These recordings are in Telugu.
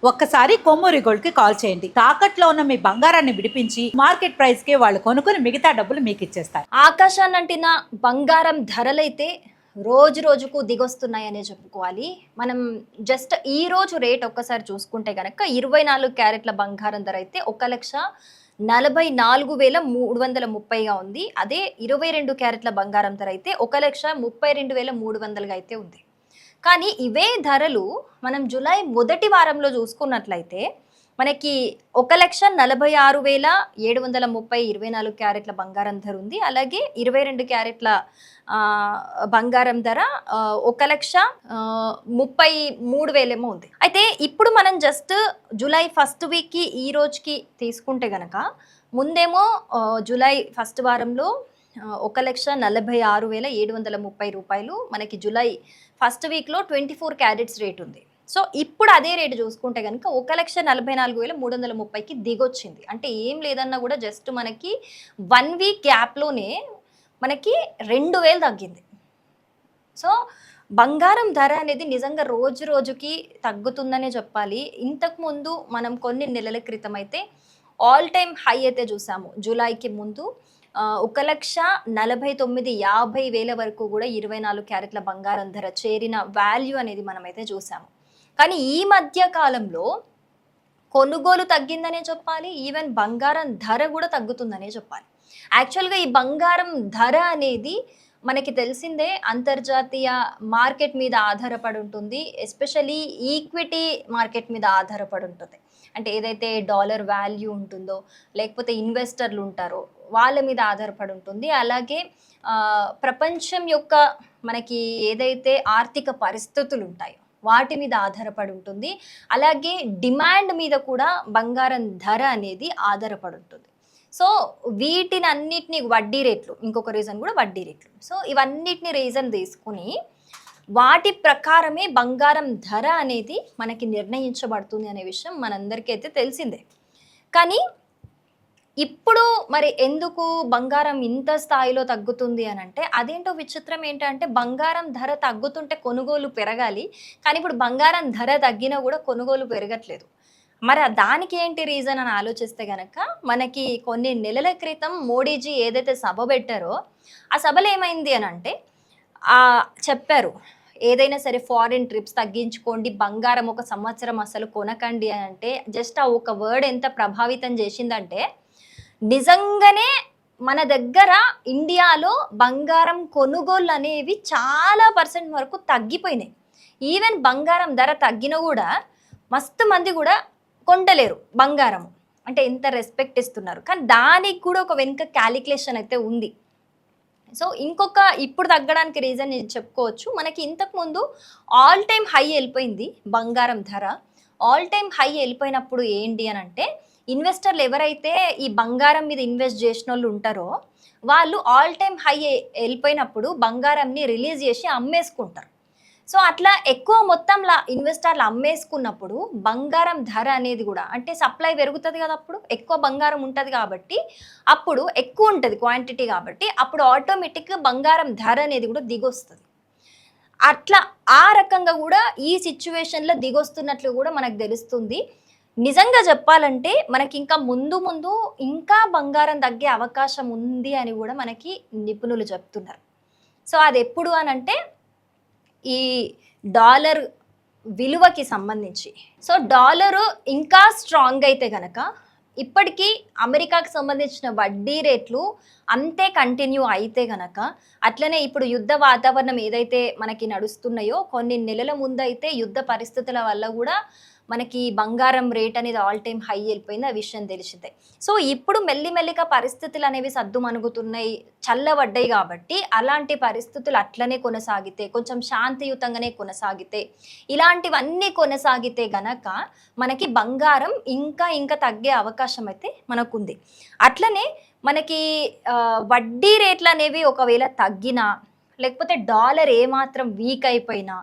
ఒక్కసారి కొమ్మూరి గోల్డ్ కి కాల్ చేయండి. తాకట్లో ఉన్న మీ బంగారాన్ని విడిపించి మార్కెట్ ప్రైస్ కి వాళ్ళు కొనుక్కుని మిగతా డబ్బులు మీకు ఇచ్చేస్తారు. ఆకాశాన్నంటిన బంగారం ధరలైతే రోజు రోజుకు దిగొస్తున్నాయనే చెప్పుకోవాలి. మనం జస్ట్ ఈ రోజు రేట్ ఒక్కసారి చూసుకుంటే గనక 24 క్యారెట్ల బంగారం ధర అయితే 1,44,330గా ఉంది. అదే 22 క్యారెట్ల బంగారం ధర అయితే 1,32,300గా అయితే ఉంది. కానీ ఇవే ధరలు మనం జూలై మొదటి వారంలో చూసుకున్నట్లయితే మనకి 1,46,730 24 క్యారెట్ల బంగారం ధర ఉంది. అలాగే 22 క్యారెట్ల బంగారం ధర 1,33,000 ఏమో ఉంది. అయితే ఇప్పుడు మనం జస్ట్ జూలై ఫస్ట్ వీక్కి ఈ రోజుకి తీసుకుంటే గనక ముందేమో జూలై ఫస్ట్ వారంలో 1,46,730 రూపాయలు మనకి జూలై ఫస్ట్ వీక్లో 24 క్యారెట్స్ రేట్ ఉంది. సో ఇప్పుడు అదే రేటు చూసుకుంటే కనుక 1,44,330కి దిగొచ్చింది. అంటే ఏం లేదన్నా కూడా జస్ట్ మనకి 1 వీక్ గ్యాప్లోనే మనకి 2,000 తగ్గింది. సో బంగారం ధర అనేది నిజంగా రోజు రోజుకి తగ్గుతుందనే చెప్పాలి. ఇంతకుముందు మనం కొన్ని నెలల క్రితం అయితే ఆల్ టైమ్ హై అయితే చూసాము. జూలైకి ముందు 1,49,50,000 వరకు కూడా 24 క్యారెట్ల బంగారం ధర చేరిన వాల్యూ అనేది మనమైతే చూసాము. కానీ ఈ మధ్య కాలంలో కొనుగోలు తగ్గిందనే చెప్పాలి. ఈవెన్ బంగారం ధర కూడా తగ్గుతుందనే చెప్పాలి. యాక్చువల్గా ఈ బంగారం ధర అనేది మనకి తెలిసిందే అంతర్జాతీయ మార్కెట్ మీద ఆధారపడి ఉంటుంది. ఎస్పెషలీ ఈక్విటీ మార్కెట్ మీద ఆధారపడి ఉంటుంది. అంటే ఏదైతే డాలర్ వాల్యూ ఉంటుందో లేకపోతే ఇన్వెస్టర్లు ఉంటారో వాళ్ళ మీద ఆధారపడి ఉంటుంది. అలాగే ప్రపంచం యొక్క మనకి ఏదైతే ఆర్థిక పరిస్థితులు ఉంటాయో వాటి మీద ఆధారపడి ఉంటుంది. అలాగే డిమాండ్ మీద కూడా బంగారం ధర అనేది ఆధారపడి ఉంటుంది. సో వీటిని అన్నిటిని వడ్డీ రేట్లు, ఇంకొక రీజన్ కూడా వడ్డీ రేట్లు. సో ఇవన్నిటిని రీజన్ తీసుకుని వాటి ప్రకారమే బంగారం ధర అనేది మనకి నిర్ణయించబడుతుంది అనే విషయం మనందరికీ అయితే తెలిసిందే. కానీ ఇప్పుడు మరి ఎందుకు బంగారం ఇంత స్థాయిలో తగ్గుతుంది అని అంటే అదేంటో విచిత్రం ఏంటంటే బంగారం ధర తగ్గుతుంటే కొనుగోలు పెరగాలి. కానీ ఇప్పుడు బంగారం ధర తగ్గినా కూడా కొనుగోలు పెరగట్లేదు. మరి దానికి ఏంటి రీజన్ అని ఆలోచిస్తే గనక మనకి కొన్ని నెలల క్రితం మోడీజీ ఏదైతే సభ పెట్టారో ఆ సభలో ఏమైంది అని అంటే చెప్పారు ఏదైనా సరే ఫారిన్ ట్రిప్స్ తగ్గించుకోండి, బంగారం ఒక సంవత్సరం అసలు కొనకండి అని అంటే జస్ట్ ఆ ఒక వర్డ్ ఎంత ప్రభావితం చేసిందంటే నిజంగానే మన దగ్గర ఇండియాలో బంగారం కొనుగోళ్ళు అనేవి చాలా % వరకు తగ్గిపోయినాయి. ఈవెన్ బంగారం ధర తగ్గినా కూడా మస్తు మంది కూడా కొంటలేరు బంగారము. అంటే ఎంత రెస్పెక్ట్ ఇస్తున్నారు. కానీ దానికి కూడా ఒక వెనుక క్యాలిక్యులేషన్ అయితే ఉంది. సో ఇంకొక ఇప్పుడు తగ్గడానికి రీజన్ చెప్పుకోవచ్చు. మనకి ఇంతకుముందు ఆల్ టైమ్ హై వెళ్ళిపోయింది బంగారం ధర. ఆల్ టైమ్ హై వెళ్ళిపోయినప్పుడు ఏంటి అని అంటే ఇన్వెస్టర్లు ఎవరైతే ఈ బంగారం మీద ఇన్వెస్ట్ చేసిన వాళ్ళు ఉంటారో వాళ్ళు ఆల్ టైమ్ హై వెళ్ళిపోయినప్పుడు బంగారంని రిలీజ్ చేసి అమ్మేసుకుంటారు. సో అట్లా ఎక్కువ మొత్తంలో ఇన్వెస్టర్లు అమ్మేసుకున్నప్పుడు బంగారం ధర అనేది కూడా అంటే సప్లై పెరుగుతుంది కదా, అప్పుడు ఎక్కువ బంగారం ఉంటుంది కాబట్టి అప్పుడు ఎక్కువ ఉంటుంది క్వాంటిటీ కాబట్టి అప్పుడు ఆటోమేటిక్గా బంగారం ధర అనేది కూడా దిగొస్తుంది. అట్లా ఆ రకంగా కూడా ఈ సిచ్యువేషన్లో దిగొస్తున్నట్లు కూడా మనకు తెలుస్తుంది. నిజంగా చెప్పాలంటే మనకి ఇంకా ముందు ముందు ఇంకా బంగారం తగ్గే అవకాశం ఉంది అని కూడా మనకి నిపుణులు చెప్తున్నారు. సో అది ఎప్పుడు అని అంటే ఈ డాలర్ విలువకి సంబంధించి. సో డాలరు ఇంకా స్ట్రాంగ్ అయితే గనక ఇప్పటికీ అమెరికాకి సంబంధించిన వడ్డీ రేట్లు అంతే కంటిన్యూ అయితే గనక అట్లనే ఇప్పుడు యుద్ధ వాతావరణం ఏదైతే మనకి నడుస్తున్నాయో కొన్ని నెలల ముందు అయితే యుద్ధ పరిస్థితుల వల్ల కూడా మనకి బంగారం రేట్ అనేది ఆల్ టైమ్ హై వెళ్ళిపోయింది, ఆ విషయం తెలిసిందే. సో ఇప్పుడు మెల్లిమెల్లిగా పరిస్థితులు అనేవి సద్దుమణుగుతున్నాయి, చల్లబడ్డాయి. కాబట్టి అలాంటి పరిస్థితులు అట్లనే కొనసాగితే కొంచెం శాంతియుతంగానే కొనసాగితే ఇలాంటివన్నీ కొనసాగితే గనక మనకి బంగారం ఇంకా ఇంకా తగ్గే అవకాశం అయితే మనకుంది. అట్లనే మనకి వడ్డీ రేట్లు అనేవి ఒకవేళ తగ్గినా లేకపోతే డాలర్ ఏమాత్రం వీక్ అయిపోయినా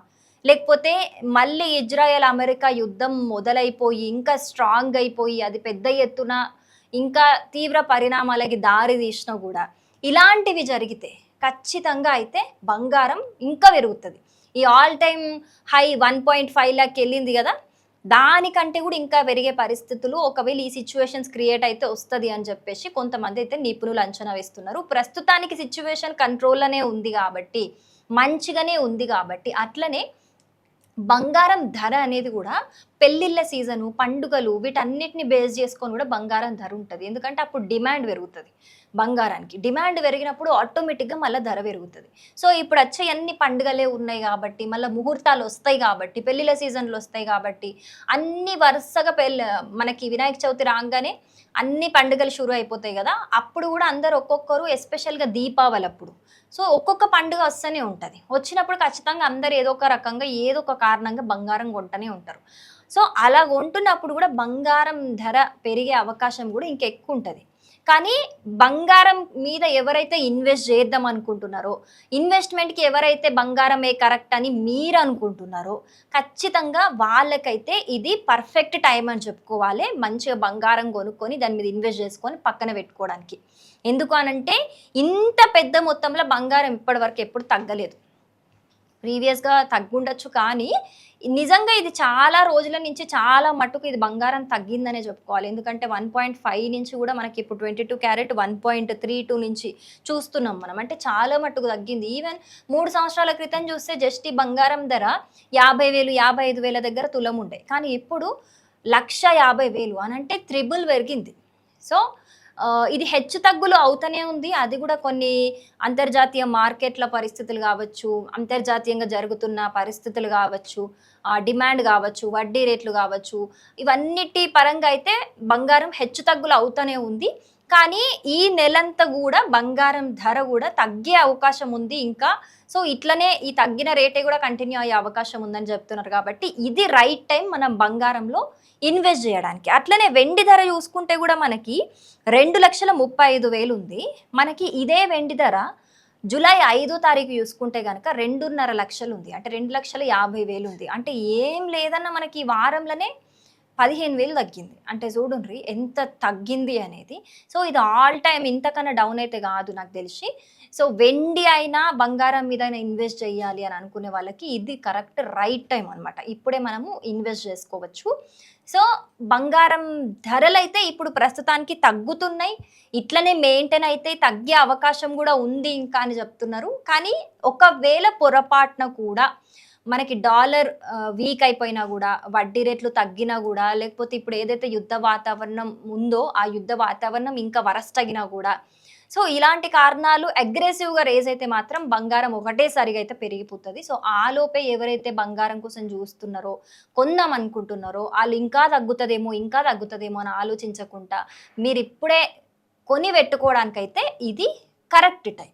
లేకపోతే మళ్ళీ ఇజ్రాయెల్ అమెరికా యుద్ధం మొదలైపోయి ఇంకా స్ట్రాంగ్ అయిపోయి అది పెద్ద ఎత్తున ఇంకా తీవ్ర పరిణామాలకి దారి తీసినా కూడా ఇలాంటివి జరిగితే ఖచ్చితంగా అయితే బంగారం ఇంకా పెరుగుతుంది. ఈ ఆల్ టైమ్ హై 1.5 లాక్ వెళ్ళింది కదా, దానికంటే కూడా ఇంకా పెరిగే పరిస్థితులు ఒకవేళ ఈ సిచ్యువేషన్స్ క్రియేట్ అయితే వస్తది అని చెప్పేసి కొంతమంది అయితే నిపుణులు అంచనా వేస్తున్నారు. ప్రస్తుతానికి సిచ్యువేషన్ కంట్రోల్‌లోనే ఉంది కాబట్టి, మంచిగానే ఉంది కాబట్టి, అట్లనే బంగారం ధర అనేది కూడా పెళ్ళిళ్ళ సీజను, పండుగలు వీటన్నిటిని బేస్ చేసుకొని కూడా బంగారం ధర ఉంటది. ఎందుకంటే అప్పుడు డిమాండ్ పెరుగుతది బంగారానికి. డిమాండ్ పెరిగినప్పుడు ఆటోమేటిక్‌గా మళ్ళా ధర పెరుగుతది. సో, ఇప్పుడు వచ్చే అన్ని పండుగలే ఉన్నాయి కాబట్టి, మళ్ళా ముహూర్తాలు వస్తాయి కాబట్టి, పెళ్ళిళ్ళ సీజన్‌లు వస్తాయి కాబట్టి, అన్ని వరుసగా మనకి వినాయక చవితి రాంగానే అన్ని పండుగలు షురు అయిపోతాయి గదా! అప్పుడు గూడా అందరూ ఒక్కొక్కరు ఎస్పెషల్‌గా దీపావళప్పుడు. సో, ఒక్కొక్క పండుగ వస్తూనే ఉంటది. వచ్చినప్పుడు ఖచ్చితంగా అందరూ ఏదో ఒక రకంగా, ఏదో ఒక కారణంగా బంగారం కొంటనే ఉంటారు. సో, అలా కొంటున్నప్పుడు గూడా బంగారం ధర పెరిగే అవకాశం గూడా ఇంకా ఎక్కువుంటది. కానీ బంగారం మీద ఎవరైతే ఇన్వెస్ట్ చేద్దాం అనుకుంటున్నారో, ఇన్వెస్ట్‌మెంట్‌కి ఎవరైతే బంగారమే కరెక్ట్ అని మీరనుకుంటున్నారో, ఖచ్చితంగా వాళ్ళకైతే ఇది పర్ఫెక్ట్ టైమ్ అని చెప్పుకోవాలి. మంచిగా బంగారం కొనుక్కొని దాని మీద ఇన్వెస్ట్ చేసుకొని పక్కన పెట్టుకోవడానికి. ఎందుకు అనంటే ఇంత పెద్ద మొత్తంలో బంగారం ఇప్పటివరకు ఎప్పుడు తగ్గలేదు. ప్రీవియస్‌గా తగ్గుండొచ్చు కానీ, నిజంగా ఇది చాలా రోజుల నుంచి చాలా మట్టుకు ఇది బంగారం తగ్గిందనే చెప్పుకోవాలి. ఎందుకంటే 1.5 నుంచి కూడా మనకి ఇప్పుడు 22 క్యారెట్ 1.32 నుంచి చూస్తున్నాం మనం. అంటే చాలా మట్టుకు తగ్గింది. ఈవెన్ 3 సంవత్సరాల క్రితం చూస్తే జస్ట్ ఈ బంగారం ధర 50,000, 55,000 దగ్గర తులం ఉండే. కానీ ఇప్పుడు 1,50,000 అనంటే త్రిబుల్ పెరిగింది. సో, ఇది హెచ్చు తగ్గులు అవుతూనే ఉంది. అది కూడా కొన్ని అంతర్జాతీయ మార్కెట్ల పరిస్థితులు కావచ్చు, అంతర్జాతీయంగా జరుగుతున్న పరిస్థితులు కావచ్చు, డిమాండ్ కావచ్చు, వడ్డీ రేట్లు కావచ్చు, ఇవన్నిటి పరంగా అయితే బంగారం హెచ్చు తగ్గులు అవుతూనే ఉంది. కానీ ఈ నెలంతా కూడా బంగారం ధర కూడా తగ్గే అవకాశం ఉంది ఇంకా. సో, ఇట్లనే ఈ తగ్గిన రేటే కూడా కంటిన్యూ అయ్యే అవకాశం ఉందని చెప్తున్నారు కాబట్టి, ఇది రైట్ టైం మనం బంగారంలో ఇన్వెస్ట్ చేయడానికి. అట్లనే వెండి ధర చూసుకుంటే కూడా మనకి 2,35,000 ఉంది. మనకి ఇదే వెండి ధర జూలై 5వ తారీఖు చూసుకుంటే గనక 2.5 లక్షలు ఉంది. అంటే 2,50,000 ఉంది. అంటే ఏం లేదన్నా మనకి ఈ వారంలోనే 15,000 తగ్గింది. అంటే చూడుండ్రి ఎంత తగ్గింది అనేది. సో, ఇది ఆల్ టైమ్ ఇంతకన్నా డౌన్ అయితే కాదు నాకు తెలిసి. సో, వెండి అయినా, బంగారం మీదైనా ఇన్వెస్ట్ చేయాలి అని అనుకునే వాళ్ళకి ఇది కరెక్ట్ రైట్ టైం అనమాట. ఇప్పుడే మనము ఇన్వెస్ట్ చేసుకోవచ్చు. సో, బంగారం ధరలైతే ఇప్పుడు ప్రస్తుతానికి తగ్గుతున్నాయి. ఇట్లనే మెయింటైన్ అయితే తగ్గే అవకాశం కూడా ఉంది ఇంకా అని చెప్తున్నారు. కానీ ఒకవేళ పొరపాటున కూడా మనకి డాలర్ వీక్ అయిపోయినా గూడా, వడ్డీ రేట్లు తగ్గినా గూడా, లేకపోతే ఇప్పుడు ఏదైతే యుద్ధ వాతావరణం ఉందో, ఆ యుద్ధ వాతావరణం ఇంకా వరస్ట్ అయినా గూడా, సో, ఇలాంటి కారణాలు అగ్రెసివ్‌గా రేజ్ అయితే మాత్రం బంగారం ఒకటేసారిగా అయితే పెరిగిపోతది. సో, ఆలోపే ఎవరైతే బంగారం కోసం చూస్తున్నారో, కొందాం అనుకుంటున్నారో, ఆళ్ళు ఇంకా తగ్గుతదేమో, ఇంకా తగ్గుతదేమో అని ఆలోచించకుండా మీరిప్పుడే కొని పెట్టుకోవడానికైతే ఇది కరెక్ట్ టైం.